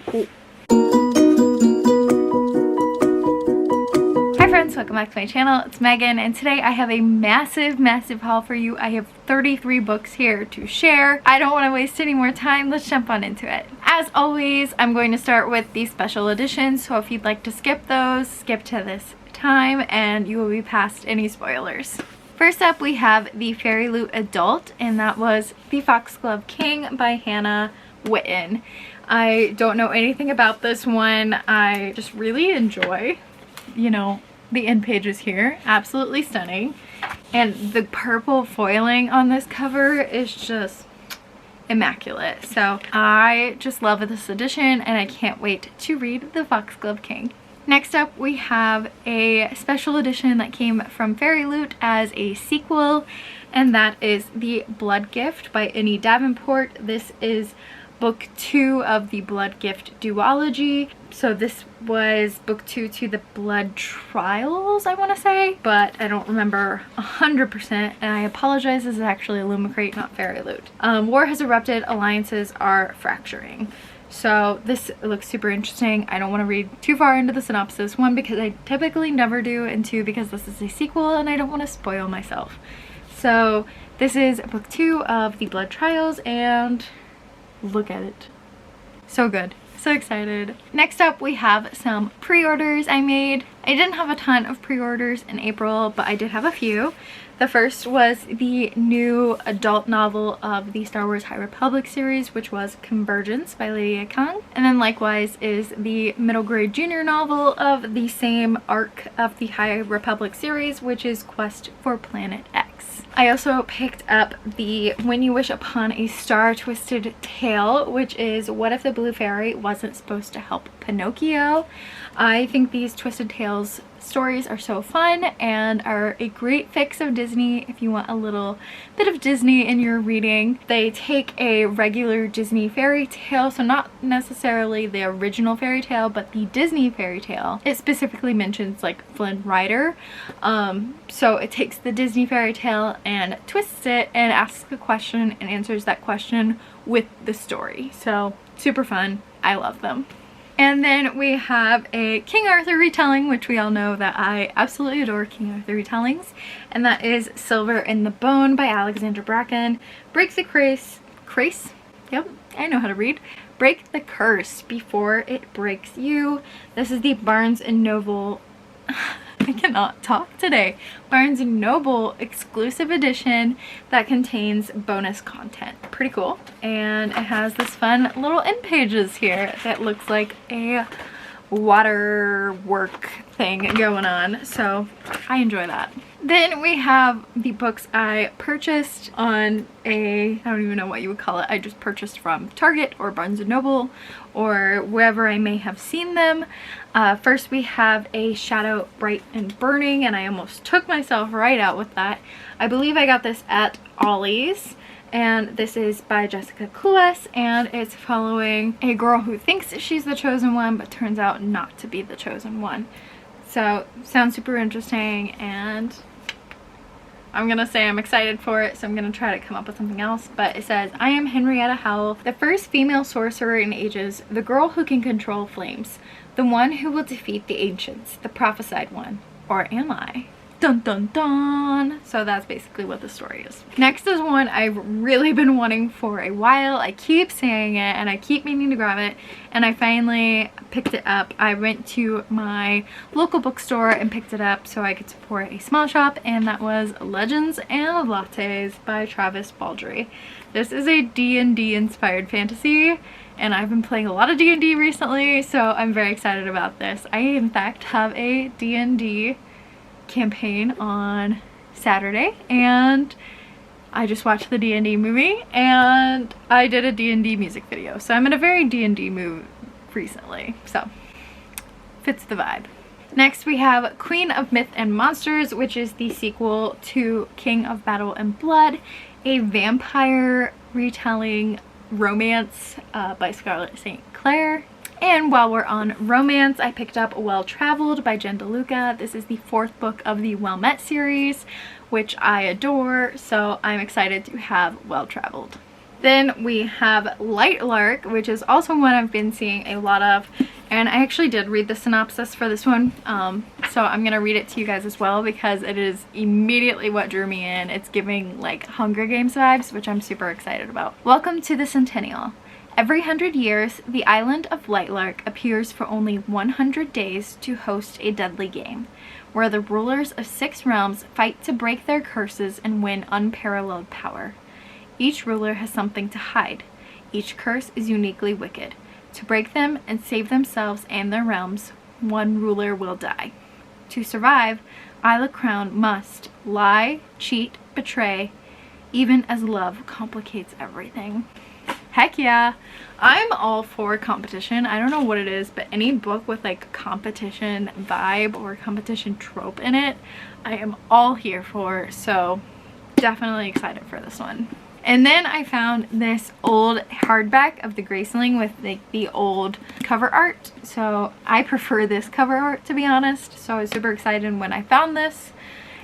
cool. Hi friends, welcome back to my channel. It's Megan, and today I have a massive haul for you. I have 33 books here to share. I don't want to waste any more time. Let's jump on into it. As always, I'm going to start with the special editions, so if you'd like to skip those, skip to this time and you will be past any spoilers. First up, we have the Fairy Loot Adult, and that was The Foxglove King by Hannah Whitten. I don't know anything about this one. I just really enjoy, you know, the end pages here. Absolutely stunning. And the purple foiling on this cover is just immaculate. So I just love this edition and I can't wait to read The Foxglove King. Next up, we have a special edition that came from Fairy Loot as a sequel, and that is The Blood Gift by Annie Davenport. This is book 2 of the Blood Gift duology. So this was book 2 to the Blood Trials, I want to say, but I don't remember 100%, and I apologize. This is actually Illumicrate, not Fairy Loot. War has erupted, alliances are fracturing. So this looks super interesting. I don't want to read too far into the synopsis. 1, because I typically never do, and 2, because this is a sequel and I don't want to spoil myself. So this is book 2 of the Blood Trials, and look at it. So good. So excited. Next up, we have some pre-orders I made. I didn't have a ton of pre-orders in April, but I did have a few. The first was the new adult novel of the Star Wars High Republic series, which was Convergence by Lydia Kang. And then likewise is the middle grade junior novel of the same arc of the High Republic series, which is Quest for Planet X. I also picked up the When You Wish Upon a Star Twisted Tale, which is What If the Blue Fairy Wasn't Supposed to Help Pinocchio. I think these Twisted Tales stories are so fun and are a great fix of Disney if you want a little bit of Disney in your reading. They take a regular Disney fairy tale, so not necessarily the original fairy tale, but the Disney fairy tale. It specifically mentions like Flynn Rider. So it takes the Disney fairy tale and twists it and asks a question and answers that question with the story. So super fun. I love them. And then we have a King Arthur retelling, which we all know that I absolutely adore King Arthur retellings. And that is Silver in the Bone by Alexandra Bracken. Break the curse. Yep, I know how to read. Break the curse before it breaks you. This is the Barnes & Noble... I cannot talk today. Barnes & Noble exclusive edition that contains bonus content. Pretty cool. And it has this fun little end pages here that looks like a waterwork thing going on. So I enjoy that. Then we have the books I purchased on I don't even know what you would call it. I just purchased from Target or Barnes & Noble or wherever I may have seen them. First we have a Shadow, Bright and Burning, and I almost took myself right out with that. I believe I got this at Ollie's, and this is by Jessica Cluess, and it's following a girl who thinks she's the chosen one but turns out not to be the chosen one. So sounds super interesting, and I'm gonna say I'm excited for it, so I'm gonna try to come up with something else. But it says, I am Henrietta Howell, the first female sorcerer in ages, the girl who can control flames, the one who will defeat the ancients, the prophesied one. Or am I? Dun dun dun! So that's basically what the story is. Next is one I've really been wanting for a while. I keep saying it and I keep meaning to grab it, and I finally picked it up. I went to my local bookstore and picked it up so I could support a small shop, and that was Legends and Lattes by Travis Baldree. This is a D&D inspired fantasy, and I've been playing a lot of D&D recently, so I'm very excited about this. I in fact have a D&D campaign on Saturday, and I just watched the D&D movie, and I did a D&D music video, so I'm in a very D&D mood recently, so fits the vibe. Next we have Queen of Myth and Monsters, which is the sequel to King of Battle and Blood, a vampire retelling romance by Scarlett St. Clair. And while we're on romance, I picked up Well Traveled by Jen DeLuca. This is the 4th book of the Well Met series, which I adore, so I'm excited to have Well Traveled. Then we have Light Lark, which is also one I've been seeing a lot of, and I actually did read the synopsis for this one, so I'm gonna read it to you guys as well because it is immediately what drew me in. It's giving like Hunger Games vibes, which I'm super excited about. Welcome to the Centennial. Every 100 years, the island of Light Lark appears for only 100 days to host a deadly game, where the rulers of 6 realms fight to break their curses and win unparalleled power. Each ruler has something to hide. Each curse is uniquely wicked. To break them and save themselves and their realms, one ruler will die. To survive, Isla Crown must lie, cheat, betray, even as love complicates everything. Heck yeah! I'm all for competition. I don't know what it is, but any book with like competition vibe or competition trope in it, I am all here for, so definitely excited for this one. And then I found this old hardback of the Graceling with like the old cover art. So I prefer this cover art, to be honest. So I was super excited when I found this,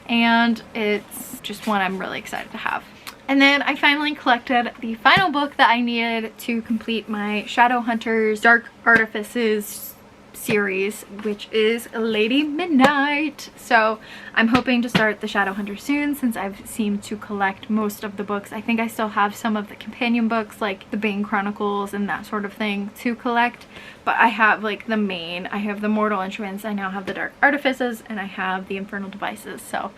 and it's just one I'm really excited to have. And then I finally collected the final book that I needed to complete my Shadowhunters Dark Artifices series, which is Lady Midnight. So I'm hoping to start the Shadowhunter soon, since I've seemed to collect most of the books. I think I still have some of the companion books like the Bane Chronicles and that sort of thing to collect, but I have like the main. I have the Mortal Instruments, I now have the Dark Artifices, and I have the Infernal Devices, so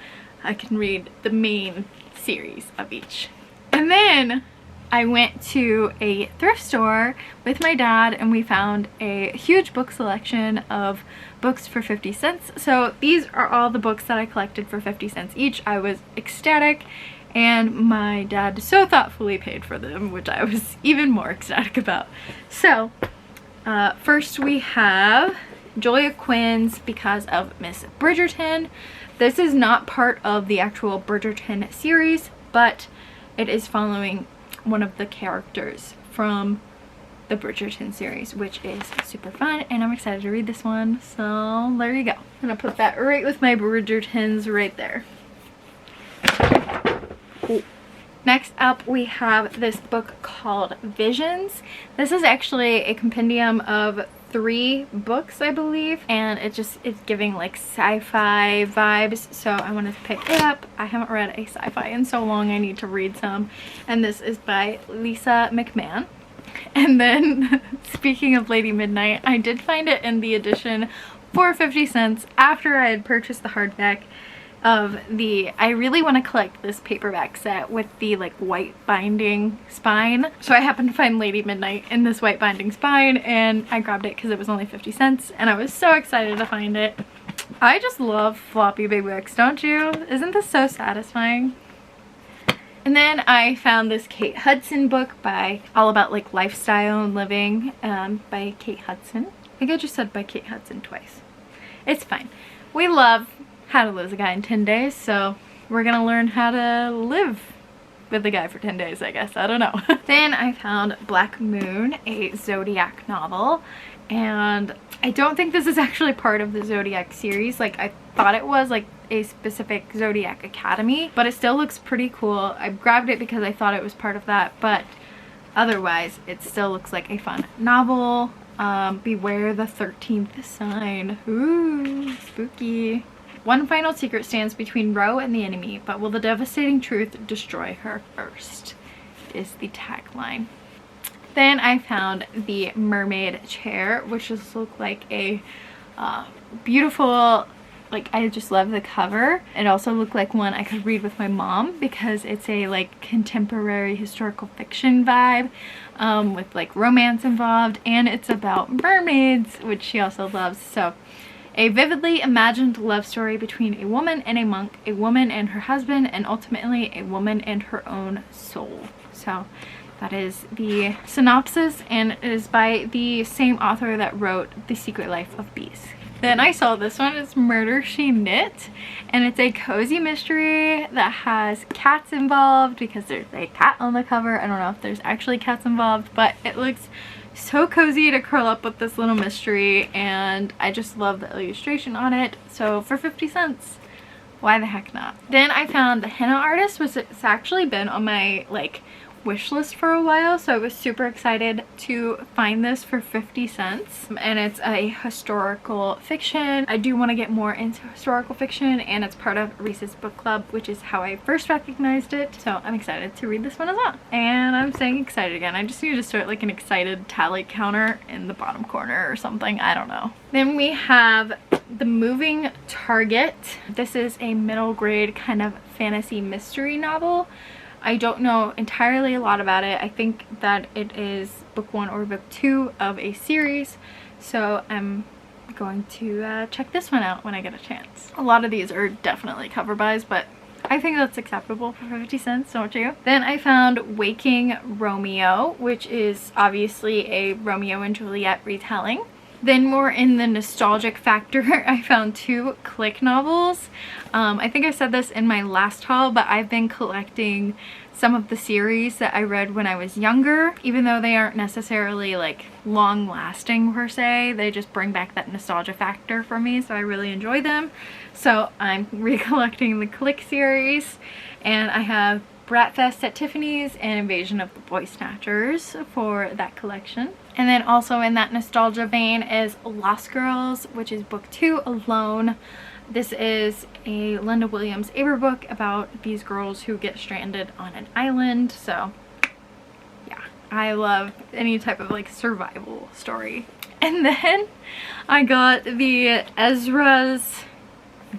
I can read the main series of each. And then I went to a thrift store with my dad and we found a huge book selection of books for 50 cents. So these are all the books that I collected for 50 cents each. I was ecstatic, and my dad so thoughtfully paid for them, which I was even more ecstatic about. So first we have Julia Quinn's Because of Miss Bridgerton. This is not part of the actual Bridgerton series, but it is following one of the characters from the Bridgerton series, which is super fun, and I'm excited to read this one. So there you go. I'm gonna put that right with my Bridgertons right there. Cool. Next up we have this book called Visions. This is actually a compendium of 3 books, I believe, and it's giving like sci-fi vibes, so I wanted to pick it up. I haven't read a sci-fi in so long, I need to read some, and this is by Lisa McMahon. And then speaking of Lady Midnight, I did find it in the edition for 50 cents after I had purchased the hardback of the, I really want to collect this paperback set with the like white binding spine. So I happened to find Lady Midnight in this white binding spine, and I grabbed it because it was only 50 cents and I was so excited to find it. I just love floppy big books, don't you? Isn't this so satisfying? And then I found this Kate Hudson book by all about like lifestyle and living, by Kate Hudson. I think I just said by Kate Hudson twice. It's fine. We love How to Lose a Guy in 10 Days, so we're gonna learn how to live with a guy for 10 days, I guess. I don't know. Then I found Black Moon, a Zodiac novel, and I don't think this is actually part of the Zodiac series. Like, I thought it was like a specific Zodiac Academy, but it still looks pretty cool. I grabbed it because I thought it was part of that, but otherwise it still looks like a fun novel. Beware the 13th sign. Ooh, spooky. One final secret stands between Ro and the enemy, but will the devastating truth destroy her first? Is the tagline. Then I found the Mermaid Chair, which just looked like a beautiful, like, I just love the cover. It also looked like one I could read with my mom because it's a like contemporary historical fiction vibe, with like romance involved, and it's about mermaids, which she also loves. So a vividly imagined love story between a woman and a monk, a woman and her husband, and ultimately a woman and her own soul. So that is the synopsis, and it is by the same author that wrote The Secret Life of Bees. Then I saw this one. It's Murder, She Knit, and it's a cozy mystery that has cats involved because there's a cat on the cover. I don't know if there's actually cats involved, but it looks so cozy to curl up with this little mystery, and I just love the illustration on it. So for 50 cents, why the heck not? Then I found The Henna Artist, which it's actually been on my like wish list for a while, so I was super excited to find this for 50 cents. And it's a historical fiction. I do want to get more into historical fiction, and it's part of Reese's book club, which is how I first recognized it. So I'm excited to read this one as well. And I'm saying excited again. I just need to start like an excited tally counter in the bottom corner or something. I don't know. Then we have The Moving Target. This is a middle grade kind of fantasy mystery novel. I don't know entirely a lot about it. I think that it is book 1 or book 2 of a series, so I'm going to check this one out when I get a chance. A lot of these are definitely cover buys, but I think that's acceptable for 50 cents, don't you? Then I found Waking Romeo, which is obviously a Romeo and Juliet retelling. Then more in the nostalgic factor, I found 2 Click novels. I think I said this in my last haul, but I've been collecting some of the series that I read when I was younger. Even though they aren't necessarily like long lasting per se, they just bring back that nostalgia factor for me, so I really enjoy them. So I'm recollecting the Click series, and I have Bratfest at Tiffany's and Invasion of the Boy Snatchers for that collection. And then also in that nostalgia vein is Lost Girls, which is book 2, Alone. This is a Linda Williams Aber book about these girls who get stranded on an island. So yeah, I love any type of like survival story. And then I got the Ezra's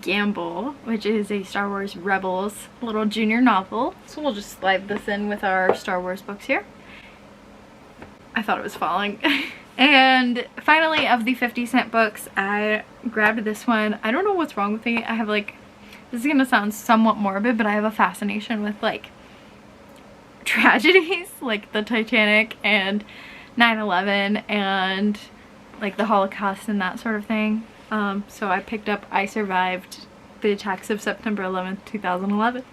Gamble, which is a Star Wars Rebels little junior novel. So we'll just slide this in with our Star Wars books here. I thought it was falling. And finally, of the 50-cent books, I grabbed this one. I don't know what's wrong with me. I have like, this is gonna sound somewhat morbid, but I have a fascination with like tragedies, like the Titanic and 9/11 and like the Holocaust and that sort of thing. So I picked up I Survived the Attacks of September 11th, 2011.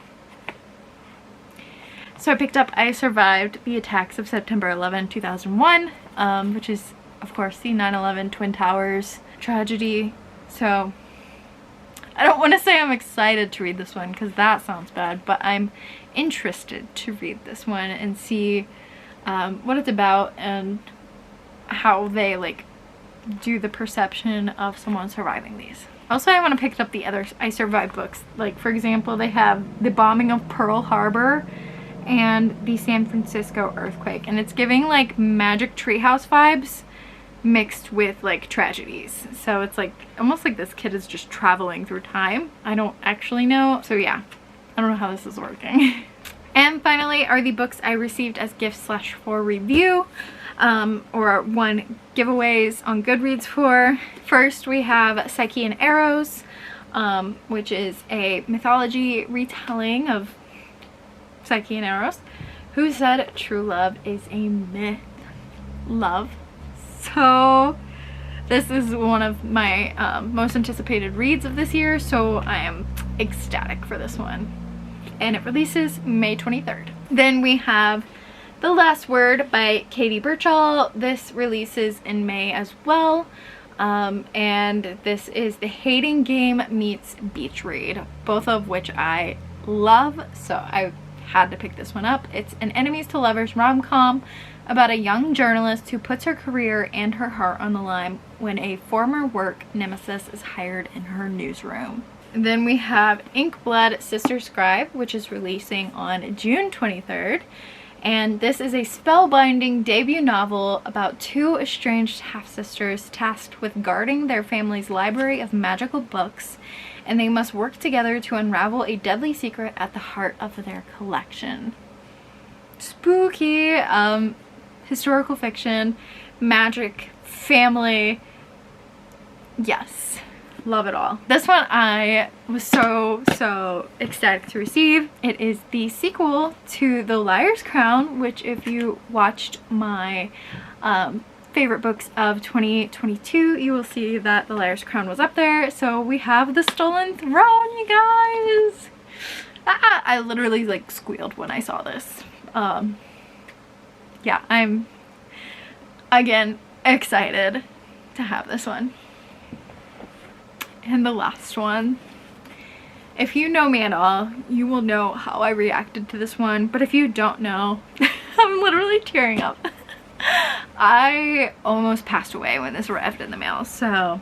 So I picked up I Survived the Attacks of September 11, 2001, which is, of course, the 9/11 Twin Towers tragedy. So I don't want to say I'm excited to read this one because that sounds bad, but I'm interested to read this one and see what it's about and how they like do the perception of someone surviving these. Also, I want to pick up the other I Survived books. Like, for example, they have The Bombing of Pearl Harbor and the San Francisco earthquake, and it's giving like Magic Treehouse vibes mixed with like tragedies. So it's like almost like this kid is just traveling through time. I don't actually know. So yeah, I don't know how this is working. And finally are the books I received as gifts / for review, or won giveaways on Goodreads for. First we have Psyche and Arrows, which is a mythology retelling of Psyche and Eros. Who said true love is a myth? Love. So this is one of my most anticipated reads of this year, so I am ecstatic for this one. And it releases May 23rd. Then we have The Last Word by Katie Birchall. This releases in May as well. And this is the Hating Game meets Beach Read, both of which I love, so I had to pick this one up. It's an enemies to lovers rom-com about a young journalist who puts her career and her heart on the line when a former work nemesis is hired in her newsroom. And then we have Inkblood Sister Scribe, which is releasing on June 23rd. And this is a spellbinding debut novel about 2 estranged half-sisters tasked with guarding their family's library of magical books, and they must work together to unravel a deadly secret at the heart of their collection. Spooky, historical fiction, magic, family, yes, love it all. This one I was so ecstatic to receive. It is the sequel to The Liar's Crown, which if you watched my favorite books of 2022, you will see that The Liar's Crown was up there. So we have The Stolen Throne, you guys. I literally like squealed when I saw this. Yeah, I'm again excited to have this one. And the last one, if you know me at all, you will know how I reacted to this one, but if you don't know, I'm literally tearing up. I almost passed away when this arrived in the mail, so.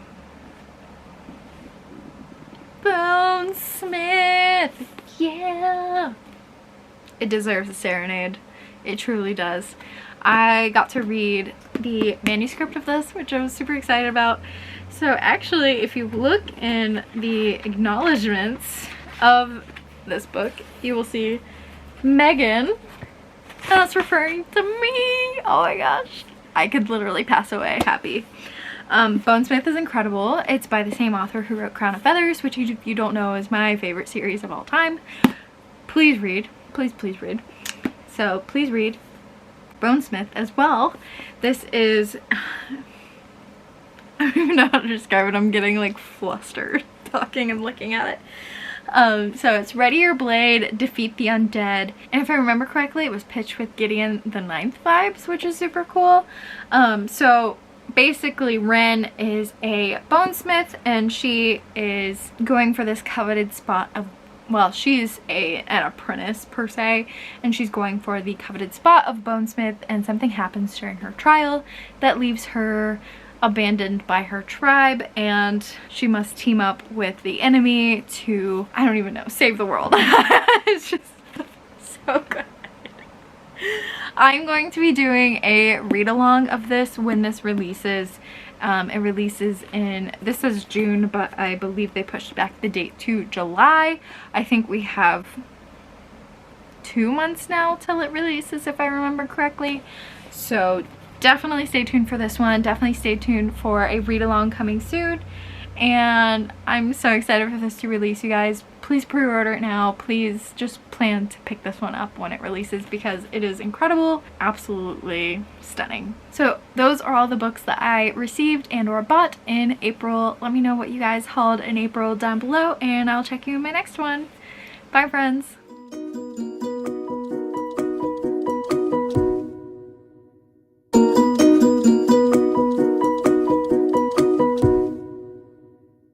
Bone Smith, yeah. It deserves a serenade. It truly does. I got to read the manuscript of this, which I was super excited about. So actually, if you look in the acknowledgements of this book, you will see Megan, and that's referring to me. Oh my gosh. I could literally pass away happy. Bone Smith is incredible. It's by the same author who wrote Crown of Feathers, which if you don't know is my favorite series of all time. Please read. Please, please read. So please read Bone Smith as well. This is, I don't even know how to describe it. I'm getting like flustered talking and looking at it. So it's Ready Your Blade, Defeat the Undead. And if I remember correctly, it was pitched with Gideon the Ninth vibes, which is super cool. So basically Ren is a bonesmith and she is going for this coveted spot of, well, she's an apprentice per se, and she's going for the coveted spot of bonesmith, and something happens during her trial that leaves her abandoned by her tribe, and she must team up with the enemy to, I don't even know, save the world. It's just so good. I'm going to be doing a read-along of this when this releases. It releases in, this says June, but I believe they pushed back the date to July. I think we have 2 months now till it releases, if I remember correctly. So definitely stay tuned for this one. Definitely stay tuned for a read-along coming soon. And I'm so excited for this to release, you guys. Please pre-order it now. Please just plan to pick this one up when it releases because it is incredible, absolutely stunning. So those are all the books that I received and or bought in April. Let me know what you guys hauled in April down below, and I'll check you in my next one. Bye, friends.